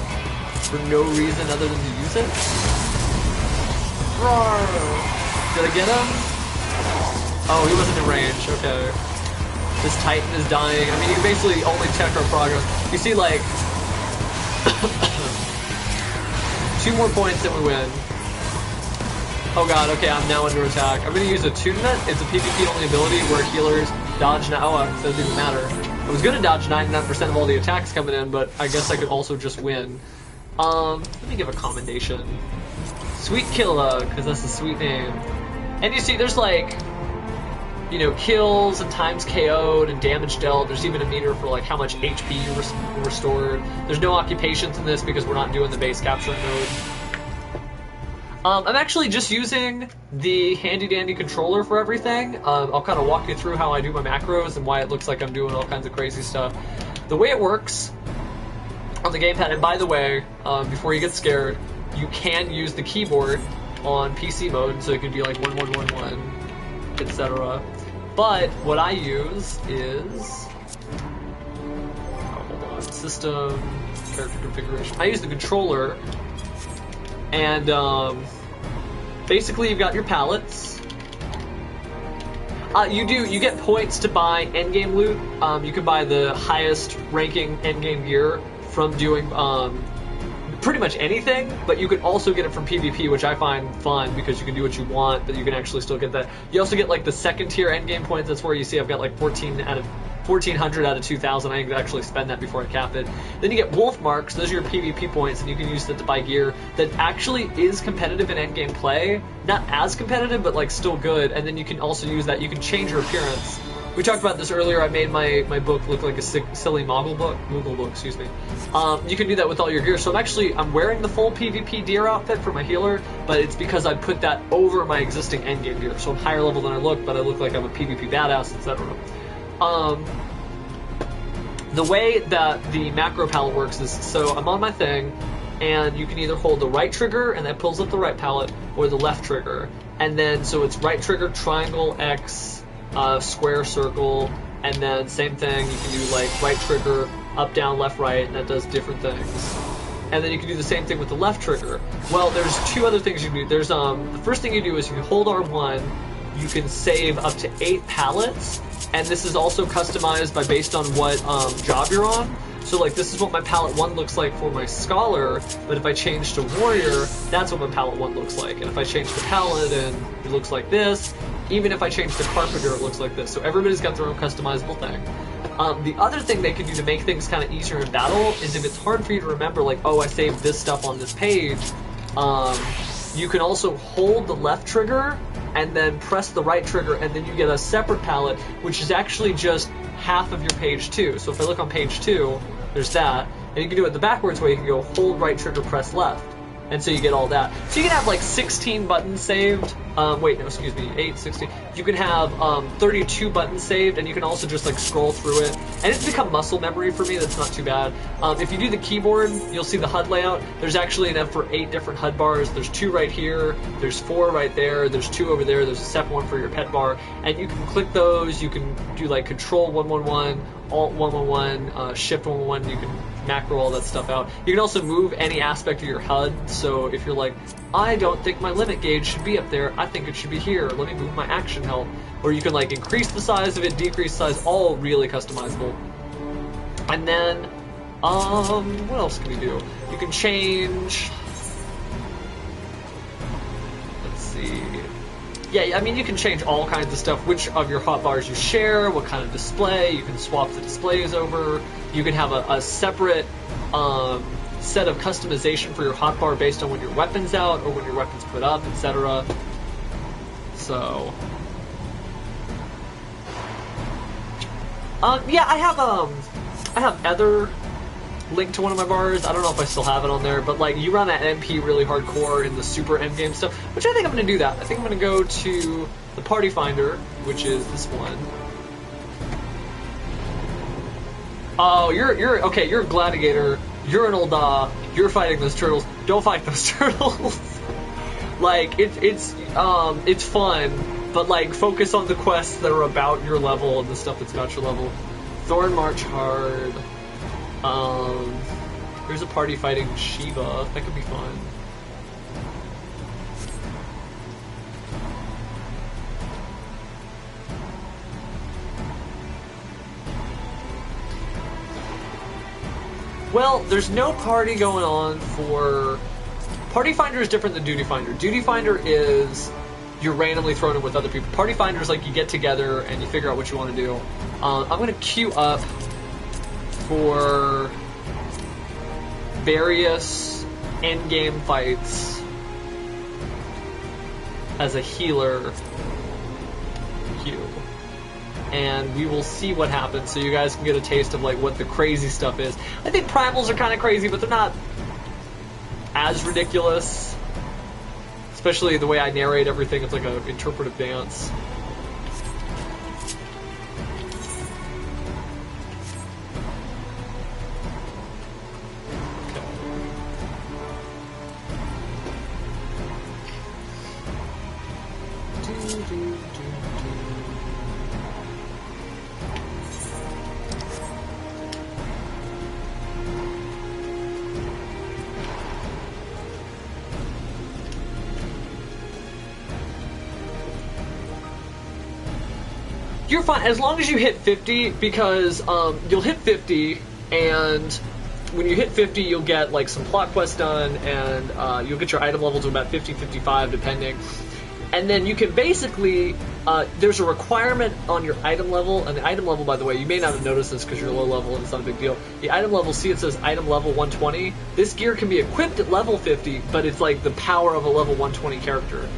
for no reason other than to use it. Roar! Did I get him? Oh, he wasn't in range. Okay. This Titan is dying. I mean, you can basically only check our progress. You see, like, 2 more points and we win. Oh god, okay, I'm now under attack. I'm going to use Attunement. It's a PvP only ability where healers dodge now. Oh, it doesn't even matter. I was going to dodge 99% of all the attacks coming in, but I guess I could also just win. Let me give a commendation. Sweet Killa, because that's a sweet name. And you see, there's like, you know, kills and times KO'd and damage dealt. There's even a meter for like how much HP you restored. There's no occupations in this because we're not doing the base capturing mode. I'm actually just using the handy-dandy controller for everything. I'll kind of walk you through how I do my macros and why it looks like I'm doing all kinds of crazy stuff. The way it works on the gamepad, and by the way, before you get scared, you can use the keyboard on PC mode, so it could be like 1111, etc. But what I use is... Oh, hold on. System, character configuration. I use the controller. And basically you've got your palettes. You get points to buy endgame loot. You can buy the highest ranking endgame gear from doing pretty much anything, but you can also get it from PvP, which I find fun because you can do what you want, but you can actually still get that. You also get like the second tier endgame points. That's where you see I've got like 1,400 out of 2,000. I can actually spend that before I cap it. Then you get wolf marks. Those are your PvP points, and you can use that to buy gear that actually is competitive in endgame play. Not as competitive, but like still good. And then you can also use that. You can change your appearance. We talked about this earlier. I made my book look like a silly Moogle book, excuse me. You can do that with all your gear. So I'm wearing the full PvP deer outfit for my healer, but it's because I put that over my existing endgame gear. So I'm higher level than I look, but I look like I'm a PvP badass, etc. The way that the macro palette works is, so I'm on my thing, and you can either hold the right trigger, and that pulls up the right palette, or the left trigger. And then, so it's right trigger, triangle, X, square, circle, and then same thing, you can do like right trigger, up, down, left, right, and that does different things. And then you can do the same thing with the left trigger. Well, there's two other things you can do. There's the first thing you do is you hold R1, you can save up to 8 palettes, and this is also customized based on what job you're on. So like this is what my palette 1 looks like for my Scholar, but if I change to Warrior, that's what my palette 1 looks like. And if I change to Paladin, it looks like this. Even if I change to Carpenter, it looks like this. So everybody's got their own customizable thing. The other thing they can do to make things kind of easier in battle is if it's hard for you to remember, like, oh, I saved this stuff on this page, you can also hold the left trigger and then press the right trigger, and then you get a separate palette, which is actually just half of your page 2. So if I look on page 2, there's that, and you can do it the backwards way. You can go hold right trigger, press left, and so you get all that. So you can have like 16 buttons saved. Wait, no, excuse me, 8, 16. You can have 32 buttons saved, and you can also just like scroll through it. And it's become muscle memory for me. That's not too bad. If you do the keyboard, you'll see the HUD layout. There's actually enough for 8 different HUD bars. There's 2 right here. There's 4 right there. There's 2 over there. There's a separate one for your pet bar, and you can click those. You can do like Control 111, Alt 111, Shift 111. You can macro all that stuff out. You can also move any aspect of your HUD. So if you're like, I don't think my limit gauge should be up there, I think it should be here, let me move my action help. Or you can like increase the size of it, decrease the size, all really customizable. And then, what else can you do? You can change, let's see, yeah, I mean you can change all kinds of stuff, which of your hotbars you share, what kind of display, you can swap the displays over, you can have a separate, set of customization for your hotbar based on when your weapon's out or when your weapon's put up, etc. So, yeah, I have Ether linked to one of my bars. I don't know if I still have it on there, but like you run that MP really hardcore in the super endgame stuff, which I think I'm gonna do that. I think I'm gonna go to the Party Finder, which is this one. Oh, you're okay. You're a gladiator. You're an old you're fighting those turtles. Don't fight those turtles. Like it's fun, but like focus on the quests that are about your level and the stuff that's about your level. Thorn March Hard. There's a party fighting Shiva. That could be fun. Well, there's no party going on for... Party Finder is different than Duty Finder. Duty Finder is you're randomly thrown in with other people. Party Finder is like you get together and you figure out what you want to do. I'm going to queue up for various endgame fights as a healer queue. And we will see what happens, so you guys can get a taste of like what the crazy stuff is. I think primals are kind of crazy, but they're not as ridiculous. Especially the way I narrate everything, it's like an interpretive dance. You're fine as long as you hit 50, because you'll hit 50, and when you hit 50, you'll get like some plot quests done, and you'll get your item level to about 50, 55, depending. And then you can basically, there's a requirement on your item level, and the item level, by the way, you may not have noticed this because you're low level and it's not a big deal. The item level, see it says item level 120. This gear can be equipped at level 50, but it's like the power of a level 120 character.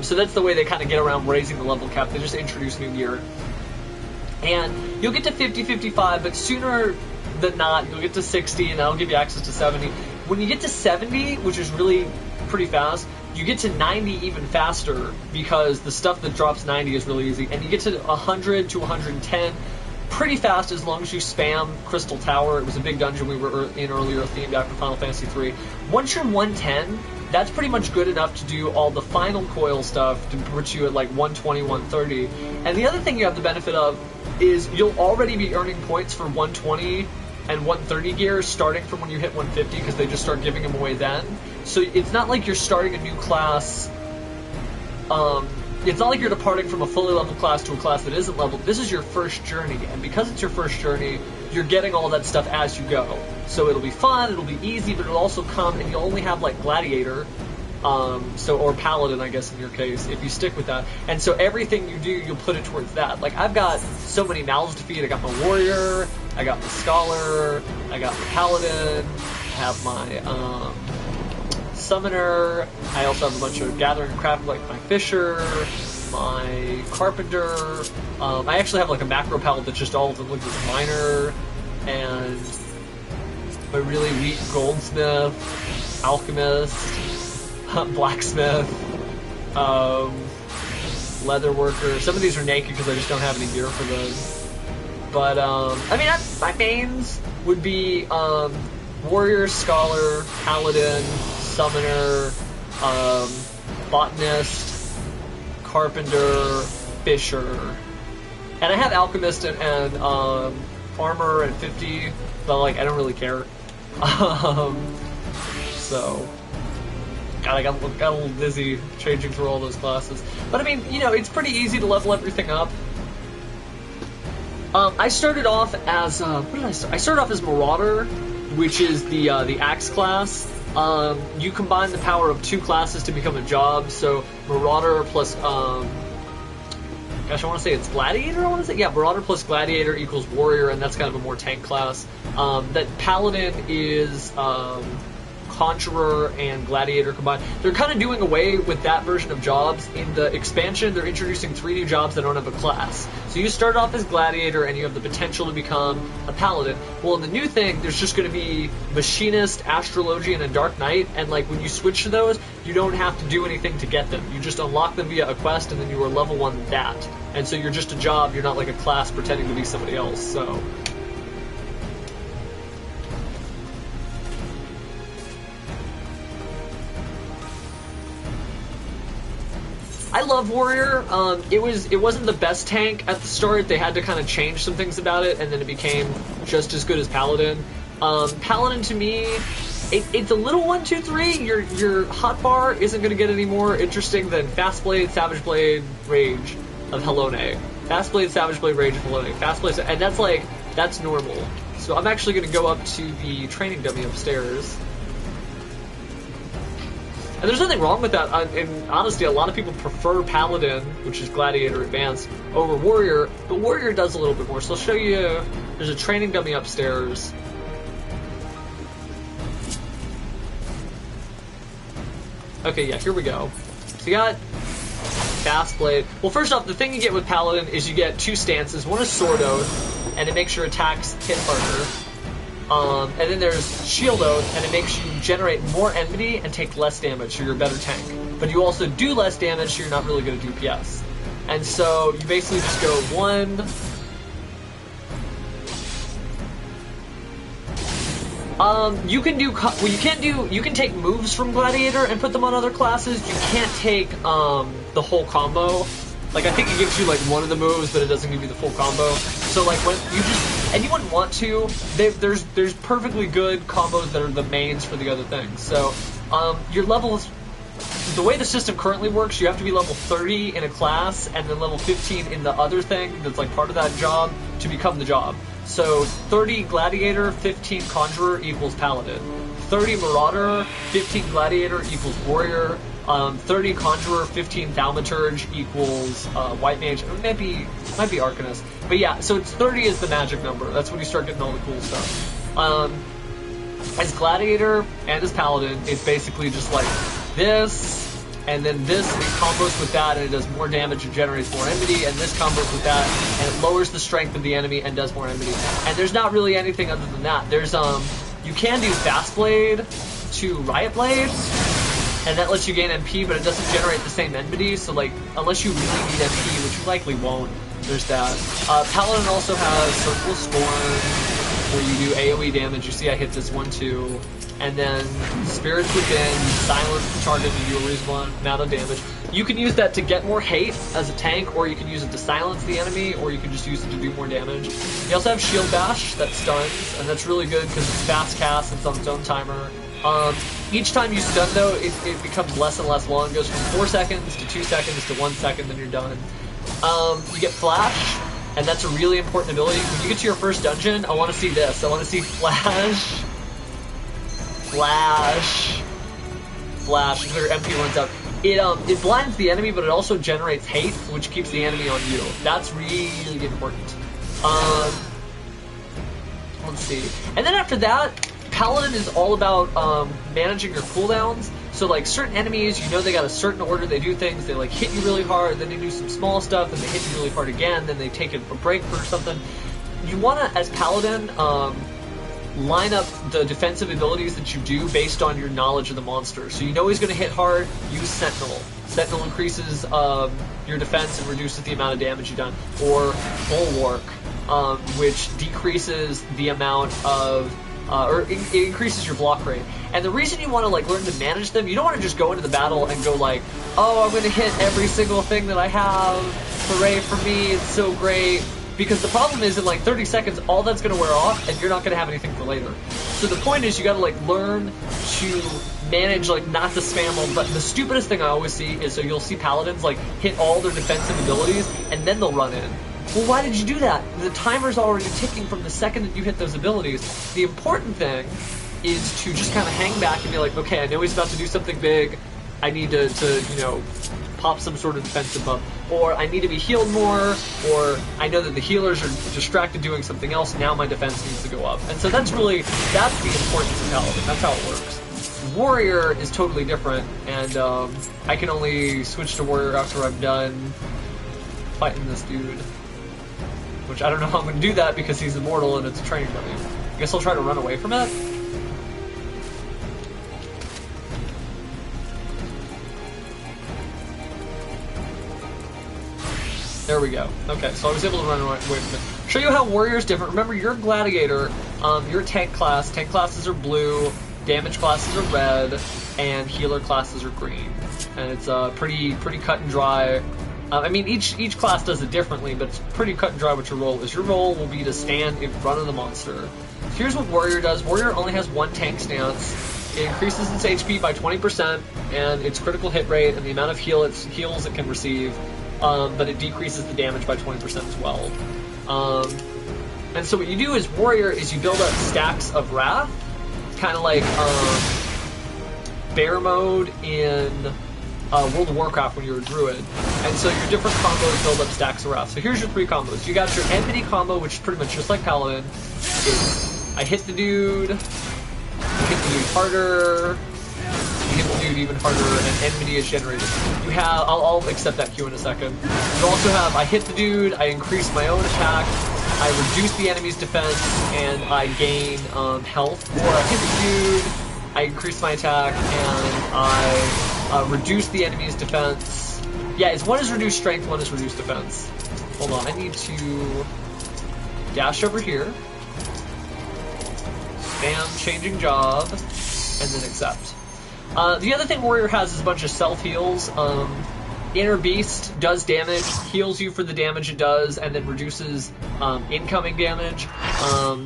So that's the way they kind of get around raising the level cap. They just introduce new gear. And you'll get to 50, 55, but sooner than not, you'll get to 60, and that'll give you access to 70. When you get to 70, which is really pretty fast, you get to 90 even faster, because the stuff that drops 90 is really easy. And you get to 100 to 110 pretty fast as long as you spam Crystal Tower. It was a big dungeon we were in earlier, themed after Final Fantasy III. Once you're 110, that's pretty much good enough to do all the final Coil stuff to put you at like 120, 130. And the other thing you have the benefit of is you'll already be earning points for 120 and 130 gear starting from when you hit 150 because they just start giving them away then. So it's not like you're starting a new class. It's not like you're departing from a fully leveled class to a class that isn't leveled. This is your first journey, and because it's your first journey, you're getting all that stuff as you go. So it'll be fun, it'll be easy, but it'll also come, and you'll only have like Gladiator, or Paladin, I guess in your case, if you stick with that. And so everything you do, you'll put it towards that. Like I've got so many mouths to feed. I got my Warrior, I got my Scholar, I got my Paladin, I have my Summoner, I also have a bunch of Gathering Craft like my Fisher, my Carpenter, I actually have like a macro palette that's just all of them, like this Miner, and my really weak Goldsmith, Alchemist, Blacksmith, Leatherworker. Some of these are naked because I just don't have any gear for those. But, I mean, my mains would be, Warrior, Scholar, Paladin, Summoner, Botanist, Carpenter, Fisher. And I have Alchemist and Armor at 50, but, like, I don't really care. So... God, I got a little dizzy changing through all those classes. But I mean, you know, it's pretty easy to level everything up. I started off as, what did I start? I started off as Marauder, which is the Axe class. You combine the power of two classes to become a job, so Marauder plus, gosh, I want to say it's Gladiator, Yeah, Marauder plus Gladiator equals Warrior, and that's kind of a more tank class. That Paladin is, Conjurer and Gladiator combined. They're kind of doing away with that version of jobs. In the expansion, they're introducing 3 new jobs that don't have a class. So you start off as Gladiator and you have the potential to become a Paladin. Well, in the new thing, there's just going to be Machinist, Astrologian, and Dark Knight, and like when you switch to those, you don't have to do anything to get them. You just unlock them via a quest, and then you are level 1 that. And so you're just a job, you're not like a class pretending to be somebody else, so... I love Warrior. It wasn't the best tank at the start. They had to kind of change some things about it, and then it became just as good as Paladin. Paladin to me, it's a little 1, 2, 3. Your hotbar isn't going to get any more interesting than Fast Blade, Savage Blade, Rage of Helone. Fast Blade, Savage Blade, Rage of Helone. Fast Blade, and that's normal. So I'm actually going to go up to the training dummy upstairs. And there's nothing wrong with that. In honesty, a lot of people prefer Paladin, which is Gladiator Advanced, over Warrior, but Warrior does a little bit more. So I'll show you, there's a training dummy upstairs. Okay, yeah, here we go. So you got Fast Blade. Well, first off, the thing you get with Paladin is you get 2 stances. One is Sword Oath, and it makes your attacks hit harder. And then there's Shield Oath, and it makes you generate more enmity and take less damage, so you're a better tank. But you also do less damage, so you're not really good at DPS. And so you basically just go 1... you can do... Well, you can take moves from Gladiator and put them on other classes. You can't take, the whole combo. Like, I think it gives you, like, one of the moves, but it doesn't give you the full combo. So, like, when you just... And you wouldn't want to. There's perfectly good combos that are the mains for the other things. So, your levels... The way the system currently works, you have to be level 30 in a class, and then level 15 in the other thing that's, like, part of that job to become the job. So, 30 Gladiator, 15 Conjurer equals Paladin. 30 Marauder, 15 Gladiator equals Warrior. 30 Conjurer, 15 Thaumaturge equals White Mage. It might be Arcanist. But yeah, so it's 30 is the magic number. That's when you start getting all the cool stuff. As Gladiator and as Paladin, it's basically just like this, and then this, it combos with that, and it does more damage and generates more enmity, and this combos with that, and it lowers the strength of the enemy and does more enmity. And there's not really anything other than that. There's, you can do Fast Blade to Riot Blade, and that lets you gain MP, but it doesn't generate the same enmity, so, like, unless you really need MP, which you likely won't, there's that. Paladin also has Circle of Scorn, where you do AoE damage. You see I hit this 1-2, and then Spirits Within, silence the target to do a reasonable amount of damage. You can use that to get more hate as a tank, or you can use it to silence the enemy, or you can just use it to do more damage. You also have Shield Bash that stuns, and that's really good because it's fast cast, it's on its own timer. Each time you stun though, it becomes less and less long. It goes from 4 seconds to 2 seconds to 1 second, then you're done. You get Flash, and that's a really important ability. When you get to your first dungeon, I want to see this. I want to see Flash, until your MP runs out. It blinds the enemy, but it also generates hate, which keeps the enemy on you. That's really important. Let's see. And then after that, Paladin is all about managing your cooldowns. So like certain enemies, you know they got a certain order they do things. They like hit you really hard, then they do some small stuff, then they hit you really hard again, then they take a break for something. You want to, as Paladin, line up the defensive abilities that you do based on your knowledge of the monster. So you know he's going to hit hard, use Sentinel. Sentinel increases your defense and reduces the amount of damage you've done. Or Bulwark, which decreases the amount of it increases your block rate. And the reason you want to like learn to manage them, you don't want to just go into the battle and go like, oh, I'm going to hit every single thing that I have. Hooray for me, it's so great. Because the problem is in like 30 seconds, all that's going to wear off and you're not going to have anything for later. So the point is you got to like learn to manage like not to spam them. But the stupidest thing I always see is so you'll see Paladins like hit all their defensive abilities and then they'll run in. Well, why did you do that? The timer's already ticking from the second that you hit those abilities. The important thing is to just kind of hang back and be like, okay, I know he's about to do something big. I need to you know, pop some sort of defensive bump. Or I need to be healed more, or I know that the healers are distracted doing something else, now my defense needs to go up. And so that's the importance of Paladin. That's how it works. Warrior is totally different, and I can only switch to Warrior after I'm done fighting this dude. Which I don't know how I'm going to do that because he's immortal and it's a training dummy. I guess I'll try to run away from it. There we go. Okay, so I was able to run away from it. Show you how Warrior is different. Remember, you're a Gladiator, you're a tank class. Tank classes are blue, damage classes are red, and healer classes are green. And it's pretty cut and dry. I mean, each class does it differently, but it's pretty cut and dry what your role is. Your role will be to stand in front of the monster. So here's what Warrior does. Warrior only has one tank stance. It increases its HP by 20%, and its critical hit rate, and the amount of heals it can receive, but it decreases the damage by 20% as well. And so what you do as Warrior is you build up stacks of Wrath, kind of like Bear mode in World of Warcraft when you're a druid. And so your different combos build up stacks of Wrath. So here's your 3 combos. You got your Enmity combo, which is pretty much just like Paladin. I hit the dude, harder, you hit the dude even harder, and Enmity is generated. You have, I'll accept that Q in a second. You also have, I hit the dude, I increase my own attack, I reduce the enemy's defense, and I gain health. Or I hit the dude, I increase my attack, and I reduce the enemy's defense. Yeah, one is reduced strength, one is reduced defense. Hold on, I need to dash over here, spam changing job, and then accept. The other thing Warrior has is a bunch of self-heals. Inner Beast does damage, heals you for the damage it does, and then reduces incoming damage.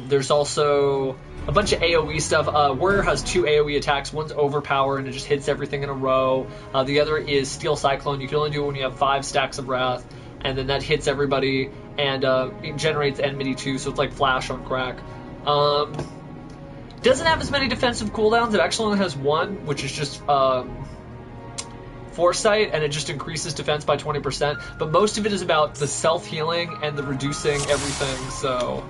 There's also a bunch of AoE stuff. Warrior has 2 AoE attacks. One's Overpower, and it just hits everything in a row. The other is Steel Cyclone. You can only do it when you have 5 stacks of Wrath, and then that hits everybody, and it generates Enmity too, so it's like Flash on crack. Doesn't have as many defensive cooldowns. It actually only has 1, which is just Foresight, and it just increases defense by 20%. But most of it is about the self-healing and the reducing everything, so